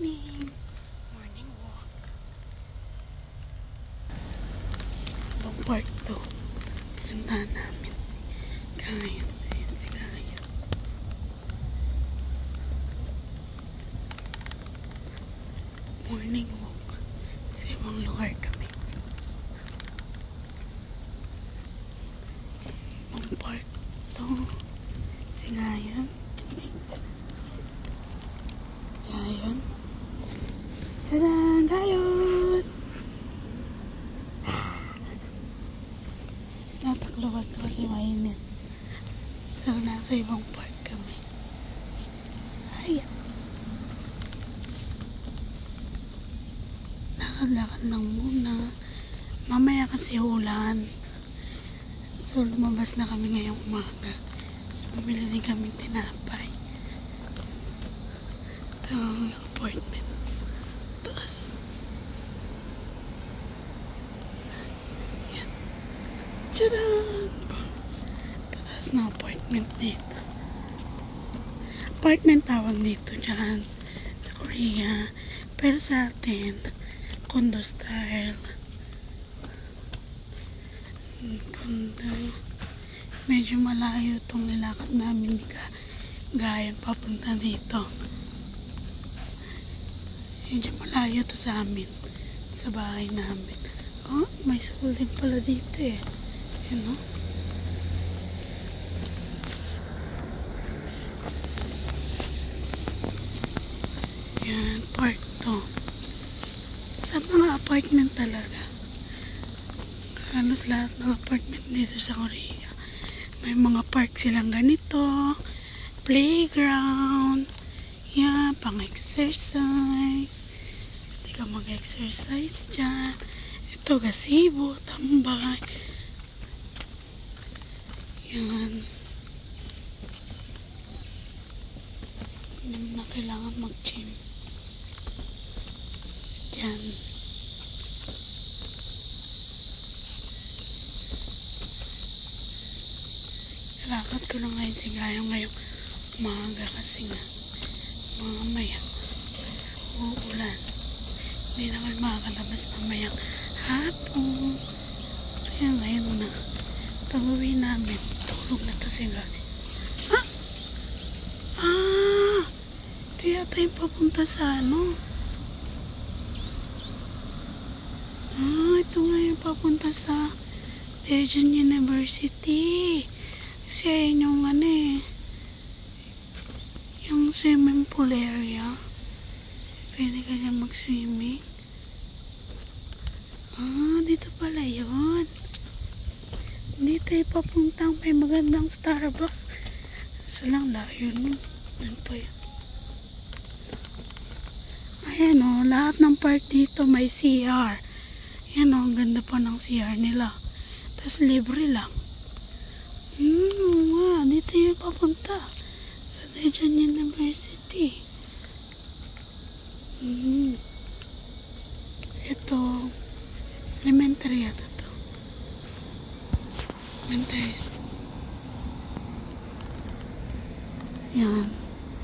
morning. Morning walk. Ibang park to. Puntahan namin. Kaya. Ayan si Kaya. Morning walk. Sa ibang lugar kami. Ibang park to. Si Kaya. Gayon. Tadaan! Gayon! Natakluban ko kasi mainit. So, nasa ibang park kami. Ayan. Lakad-lakad lang muna. Mamaya kasi ulan. So, lumabas na kami ngayong umaga. So, bumili din kami tinapay. Ito ang apartment. Taas. Yan. Tadaan! Taas na apartment dito. Apartment tawag dito dyan sa Korea. Pero sa atin, condo style. Condo. Medyo malayo itong nilakad namin ni Gayan papunta dito. Medyo malayo to sa amin. Sa bahay namin. Oh, may school din pala dito eh. Yan o. Yan, park to. Sa mga apartment talaga. Halos lahat ng apartment dito sa Korea. May mga park silang ganito. Playground. Yan, pang-exercise. Hindi ka mag-exercise dyan. Ito, gazebo, tambay. Yan. Hindi mo na kailangan mag-gym. Yan. Lakad ko na ngayon si Gayong ngayong umaga kasi nga mamaya uulan. Hindi na kami makakalabas mamayang hapon. Kaya ngayon na pag-uwi namin tulog na to si Gayong. Ito yata yung papunta sa ano. Ito nga yung papunta sa Daejeon University. Kasi ayun yung ano eh, yung swimming pool area. Pwede ka dyan mag-swimming. Dito pala yun. Dito ay papuntang may magandang Starbucks. So lang layo nun. Ano pa yun? Ayan o, lahat ng park dito may CR. Ayan o, ang ganda pa ng CR nila. Tapos libre lang. Dito yung papunta sa Daejeon University. Ito elementary yata to. Elementary. Yan.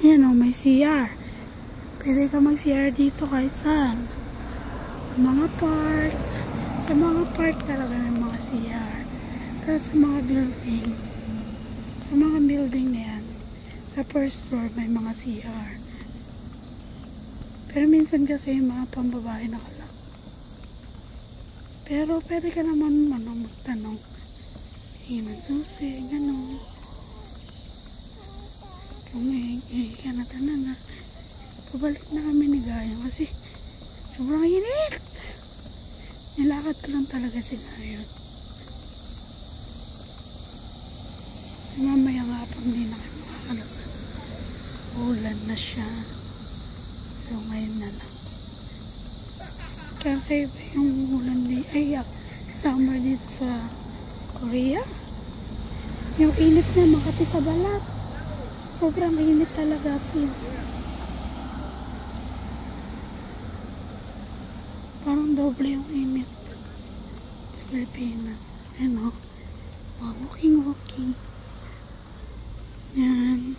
Yan o, may CR. Pwede ka mag-CR dito kahit saan. Mga park. Sa mga park talaga may mga CR. Tapos sa mga building. Sa mga building na yan, sa first floor may mga CR. Pero minsan kasi yung mga pambabae nakalak. Pero pwede ka naman magtanong. Hingan susi, gano'n. Kung ka na tanan na. Pabalik na kami ni Gayong kasi sobrang init. Nilakad ko lang talaga si Gayong. Mamaya nga pag hindi na kayo makakalabas. Ulan na siya. So ngayon na lang. Kakaiba yung ulan summer dito sa Korea. Yung init na makati sa balat. Sobrang init talaga sin. Parang doble yung init sa Pilipinas. Ano? Walking. Yan.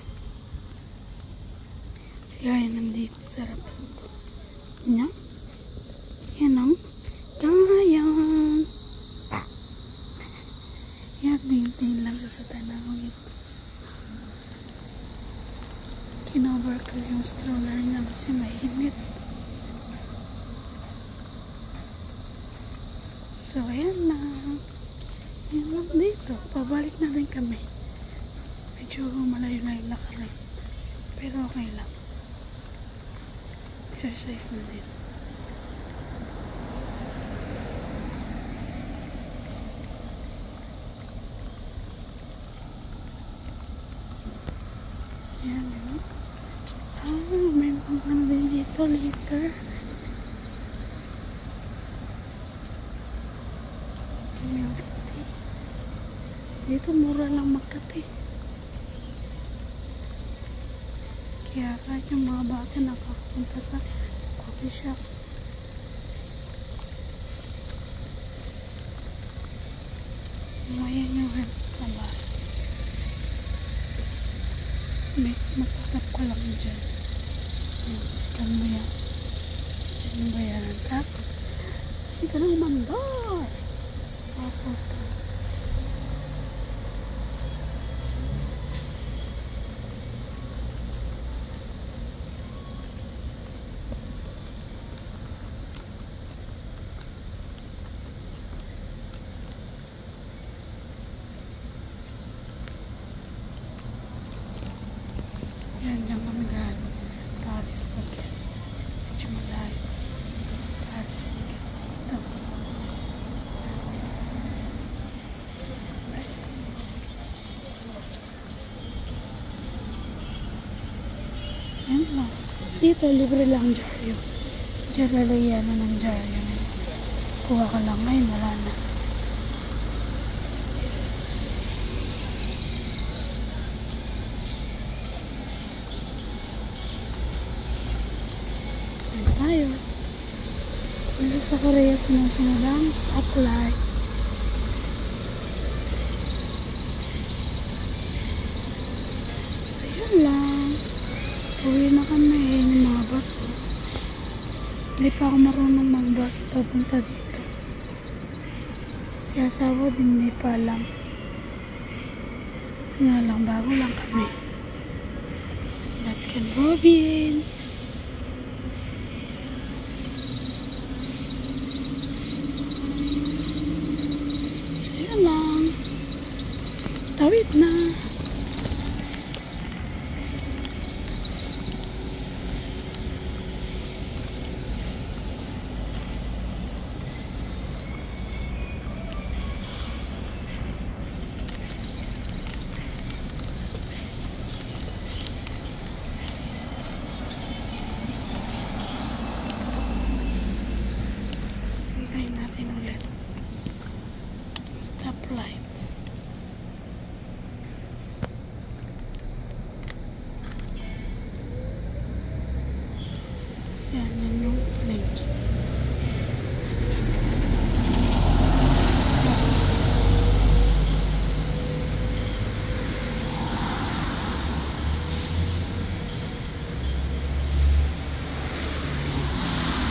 Si Gaya nandito. Sarap ito. Yan. Yan ang kayan. Yan, tingin lang sa tanawin. Kinover ko yung stroller niya kasi mainit. So, ayan lang. Ayan lang dito. Pabalik na din kami. Medyo malayo na yung lakarin. Pero okay lang. Exercise na din. Ayan, diba? May mga din dito later. Milk tea. Dito mura lang magkape. Kaya kahit yung mga bata nakakapunta sa coffee shop. Ayan yung help na ba? May matutap ko lang dyan. Ayan, scan mo yan. Scan mo bayaran. Tapos, hindi ka nang mandar. Awful ka. Yan, dyan kami galing. Paris Baguette. Medyo malayo. Paris Baguette. Dito. Yan lang. Dito, libre lang dyaryo. Diyan lalagyan na ng dyaryo. Kuha ka lang ngayon, wala na. Tayo. Wala sa Korea sumusunod ang stoplight. So yun lang. Uwi na kami yung mga bus. Hindi pa ako marunong mag-bus papunta dito. Si asawa din hindi pa alam. Kasi nga lang bago lang kami. Baskin Robin. Tawid na.